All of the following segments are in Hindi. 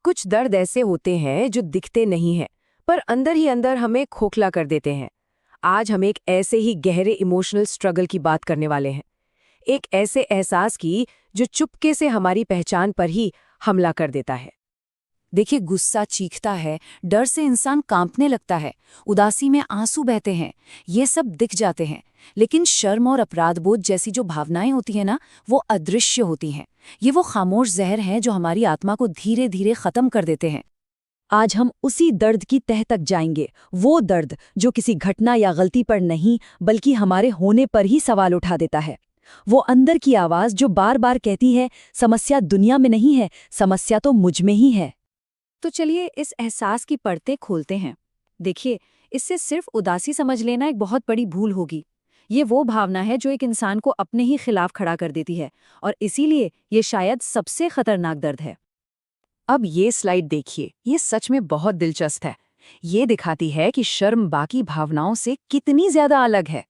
कुछ दर्द ऐसे होते हैं जो दिखते नहीं हैं, पर अंदर ही अंदर हमें खोखला कर देते हैं। आज हम एक ऐसे ही गहरे इमोशनल स्ट्रगल की बात करने वाले हैं। एक ऐसे एहसास की जो चुपके से हमारी पहचान पर ही हमला कर देता है। देखिए, गुस्सा चीखता है, डर से इंसान कांपने लगता है, उदासी में आंसू बहते हैं, ये सब दिख जाते हैं। लेकिन शर्म और अपराधबोध जैसी जो भावनाएं होती हैं ना, वो अदृश्य होती हैं। ये वो खामोश जहर हैं जो हमारी आत्मा को धीरे धीरे खत्म कर देते हैं। आज हम उसी दर्द की तह तक जाएंगे, वो दर्द जो किसी घटना या गलती पर नहीं बल्कि हमारे होने पर ही सवाल उठा देता है। वो अंदर की आवाज जो बार बार कहती है, समस्या दुनिया में नहीं है, समस्या तो मुझ में ही है। तो चलिए इस एहसास की परतें खोलते हैं। देखिए, इससे सिर्फ उदासी समझ लेना एक बहुत बड़ी भूल होगी। ये वो भावना है जो एक इंसान को अपने ही खिलाफ खड़ा कर देती है, और इसीलिए ये शायद सबसे खतरनाक दर्द है। अब ये स्लाइड देखिए, ये सच में बहुत दिलचस्प है। ये दिखाती है कि शर्म बाकी भावनाओं से कितनी ज्यादा अलग है।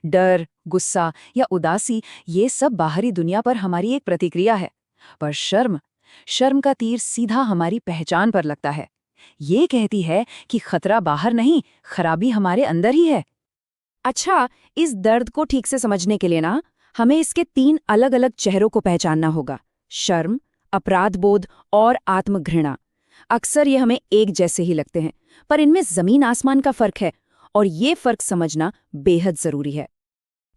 डर, गुस्सा या उदासी, ये सब बाहरी दुनिया पर हमारी एक प्रतिक्रिया है। पर शर्म का तीर सीधा हमारी पहचान पर लगता है। ये कहती है कि खतरा बाहर नहीं, खराबी हमारे अंदर ही है। अच्छा, इस दर्द को ठीक से समझने के लिए ना, हमें इसके 3 अलग अलग चेहरों को पहचानना होगा: शर्म, अपराधबोध और आत्मघृणा। अक्सर ये हमें एक जैसे ही लगते हैं, पर इनमें जमीन आसमान का फर्क है, और ये फर्क समझना बेहद जरूरी है।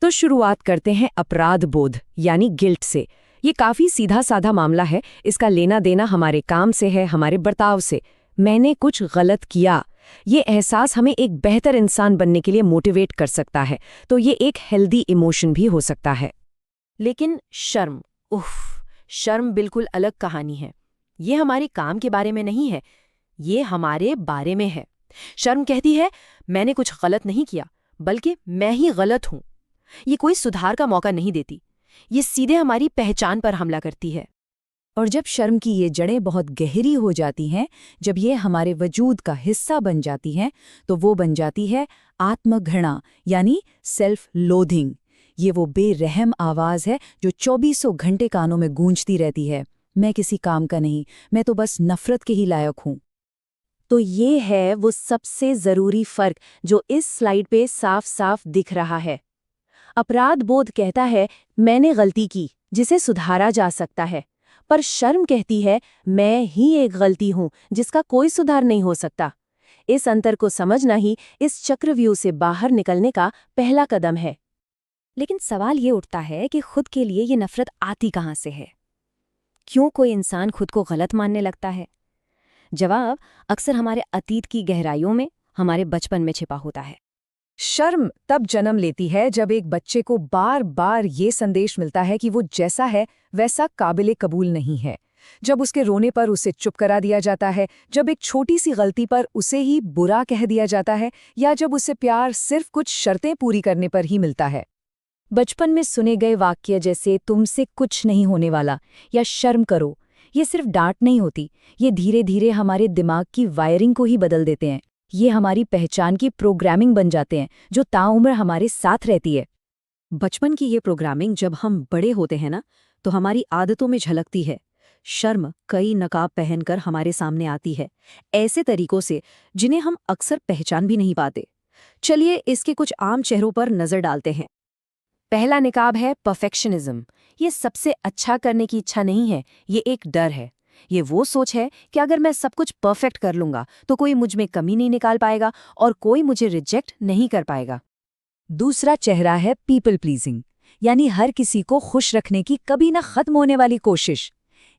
तो शुरुआत करते हैं अपराधबोध यानी गिल्ट से। ये काफी सीधा साधा मामला है। इसका लेना देना हमारे काम से है, हमारे बर्ताव से। मैंने कुछ गलत किया। ये एहसास हमें एक बेहतर इंसान बनने के लिए मोटिवेट कर सकता है, तो ये एक हेल्दी इमोशन भी हो सकता है। लेकिन शर्म, शर्म बिल्कुल अलग कहानी है। ये हमारे काम के बारे में नहीं है, ये हमारे बारे में है। शर्म कहती है, मैंने कुछ गलत नहीं किया, बल्कि मैं ही गलत हूं। ये कोई सुधार का मौका नहीं देती, ये सीधे हमारी पहचान पर हमला करती है। और जब शर्म की ये जड़ें बहुत गहरी हो जाती हैं, जब ये हमारे वजूद का हिस्सा बन जाती हैं, तो वो बन जाती है आत्मघृणा यानी सेल्फ लोथिंग। ये वो बेरहम आवाज़ है जो 2400 घंटे कानों में गूंजती रहती है, मैं किसी काम का नहीं, मैं तो बस नफरत के ही लायक हूँ। तो ये है वो सबसे ज़रूरी फ़र्क जो इस स्लाइड पे साफ साफ दिख रहा है। अपराध बोध कहता है, मैंने गलती की, जिसे सुधारा जा सकता है। पर शर्म कहती है, मैं ही एक गलती हूं, जिसका कोई सुधार नहीं हो सकता। इस अंतर को समझना ही इस चक्रव्यूह से बाहर निकलने का पहला कदम है। लेकिन सवाल ये उठता है कि खुद के लिए ये नफरत आती कहाँ से है? क्यों कोई इंसान खुद को गलत मानने लगता है? जवाब अक्सर हमारे अतीत की गहराइयों में, हमारे बचपन में छिपा होता है। शर्म तब जन्म लेती है जब एक बच्चे को बार बार ये संदेश मिलता है कि वो जैसा है वैसा काबिले कबूल नहीं है। जब उसके रोने पर उसे चुप करा दिया जाता है, जब एक छोटी सी गलती पर उसे ही बुरा कह दिया जाता है, या जब उसे प्यार सिर्फ कुछ शर्तें पूरी करने पर ही मिलता है। बचपन में सुने गए वाक्य जैसे तुमसे कुछ नहीं होने वाला या शर्म करो, ये सिर्फ डांट नहीं होती, ये धीरे धीरे हमारे दिमाग की वायरिंग को ही बदल देते हैं। ये हमारी पहचान की प्रोग्रामिंग बन जाते हैं जो ताउम्र हमारे साथ रहती है। बचपन की ये प्रोग्रामिंग जब हम बड़े होते हैं ना, तो हमारी आदतों में झलकती है। शर्म कई नकाब पहनकर हमारे सामने आती है, ऐसे तरीकों से जिन्हें हम अक्सर पहचान भी नहीं पाते। चलिए इसके कुछ आम चेहरों पर नजर डालते हैं। पहला निकाब है परफेक्शनिज्म। ये सबसे अच्छा करने की इच्छा नहीं है, ये एक डर है। ये वो सोच है कि अगर मैं सब कुछ परफेक्ट कर लूंगा तो कोई मुझ में कमी नहीं निकाल पाएगा और कोई मुझे रिजेक्ट नहीं कर पाएगा। दूसरा चेहरा है पीपल प्लीजिंग, यानी हर किसी को खुश रखने की कभी ना खत्म होने वाली कोशिश।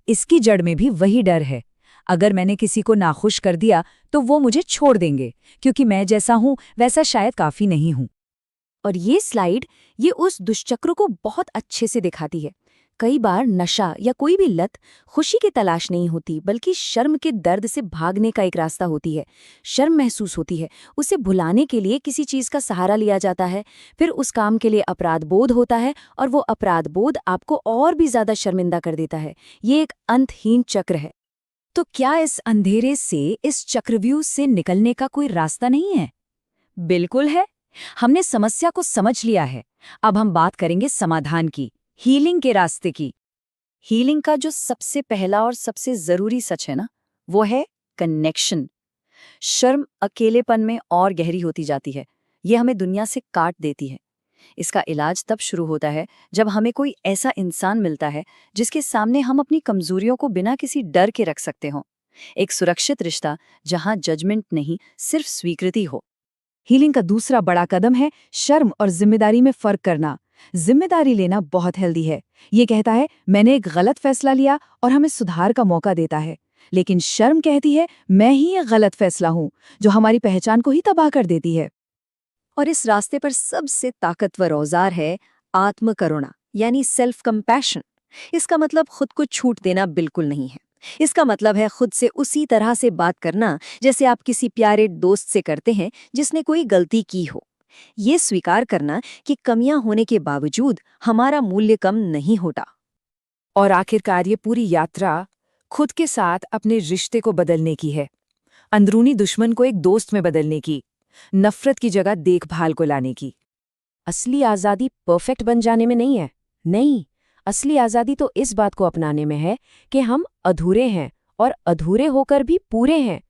इसकी जड़ में भी वही डर है, अगर मैंने किसी को नाखुश कर दिया तो वो मुझे छोड़ देंगे, क्योंकि मैं जैसा हूं वैसा शायद काफी नहीं हूं। और ये स्लाइड ये उस दुष्चक्र को बहुत अच्छे से दिखाती है। कई बार नशा या कोई भी लत खुशी की तलाश नहीं होती, बल्कि शर्म के दर्द से भागने का एक रास्ता होती है। शर्म महसूस होती है, उसे भुलाने के लिए किसी चीज़ का सहारा लिया जाता है, फिर उस काम के लिए अपराध बोध होता है, और वो अपराध बोध आपको और भी ज़्यादा शर्मिंदा कर देता है। ये एक अंतहीन चक्र है। तो क्या इस अंधेरे से, इस चक्रव्यूह से निकलने का कोई रास्ता नहीं है? बिल्कुल है। हमने समस्या को समझ लिया है, अब हम बात करेंगे समाधान की, हीलिंग के रास्ते की। हीलिंग का जो सबसे पहला और सबसे ज़रूरी सच है ना, वो है कनेक्शन। शर्म अकेलेपन में और गहरी होती जाती है, ये हमें दुनिया से काट देती है। इसका इलाज तब शुरू होता है जब हमें कोई ऐसा इंसान मिलता है जिसके सामने हम अपनी कमजोरियों को बिना किसी डर के रख सकते हों। एक सुरक्षित रिश्ता जहां जजमेंट नहीं, सिर्फ स्वीकृति हो। हीलिंग का दूसरा बड़ा कदम है शर्म और जिम्मेदारी में फर्क करना। जिम्मेदारी लेना बहुत हेल्दी है। ये कहता है मैंने एक गलत फैसला लिया और हमें सुधार का मौका देता है। लेकिन शर्म कहती है मैं ही एक गलत फैसला हूं, जो हमारी पहचान को ही तबाह कर देती है। और इस रास्ते पर सबसे ताकतवर औजार है आत्मकरुणा, यानी सेल्फ कंपैशन। इसका मतलब खुद को छूट देना बिल्कुल नहीं है। इसका मतलब है खुद से उसी तरह से बात करना जैसे आप किसी प्यारे दोस्त से करते हैं जिसने कोई गलती की हो। ये स्वीकार करना कि कमियां होने के बावजूद हमारा मूल्य कम नहीं होता। और आखिरकार ये पूरी यात्रा खुद के साथ अपने रिश्ते को बदलने की है। अंदरूनी दुश्मन को एक दोस्त में बदलने की, नफरत की जगह देखभाल को लाने की। असली आज़ादी परफेक्ट बन जाने में नहीं है। नहीं, असली आज़ादी तो इस बात को अपनाने में है कि हम अधूरे हैं और अधूरे होकर भी पूरे हैं।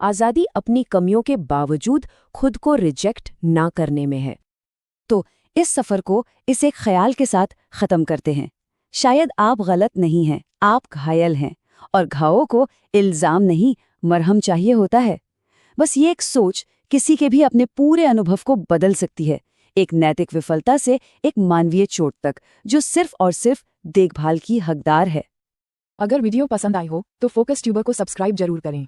आज़ादी अपनी कमियों के बावजूद खुद को रिजेक्ट ना करने में है। तो इस सफ़र को इस एक ख्याल के साथ ख़त्म करते हैं। शायद आप गलत नहीं हैं, आप घायल हैं, और घावों को इल्ज़ाम नहीं, मरहम चाहिए होता है। बस ये एक सोच किसी के भी अपने पूरे अनुभव को बदल सकती है, एक नैतिक विफलता से एक मानवीय चोट तक, जो सिर्फ और सिर्फ देखभाल की हकदार है। अगर वीडियो पसंद आई हो तो फोकस ट्यूबर को सब्सक्राइब जरूर करें।